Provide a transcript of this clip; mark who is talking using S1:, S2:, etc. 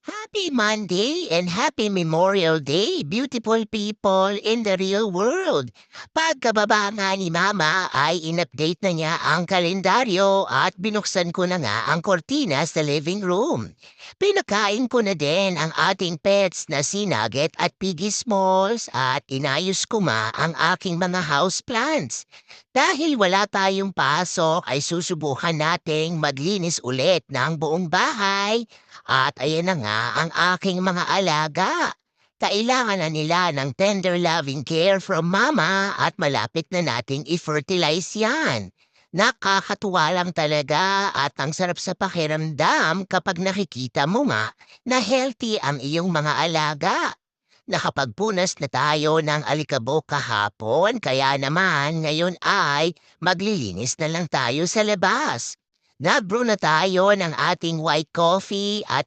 S1: Happy Monday and happy Memorial Day, beautiful people in the real world. Pagkababa nga ni Mama ay in-update na niya ang kalendaryo at binuksan ko na nga ang kortina sa living room. Pinakain ko na din ang ating pets na si Nugget at Piggy Smalls at inayos ko ang aking mga houseplants. Dahil wala tayong pasok ay susubukan nating maglinis ulit ng buong bahay at ayan na nga ang aking mga alaga. Kailangan na nila ng tender loving care from mama at malapit na nating i-fertilize yan. Nakakatuwa lang talaga at ang sarap sa pakiramdam kapag nakikita mo nga na healthy ang iyong mga alaga. Nakapagpunas na tayo ng alikabok kahapon kaya naman ngayon ay maglilinis na lang tayo sa labas. Nag-brew na tayo ng ating white coffee at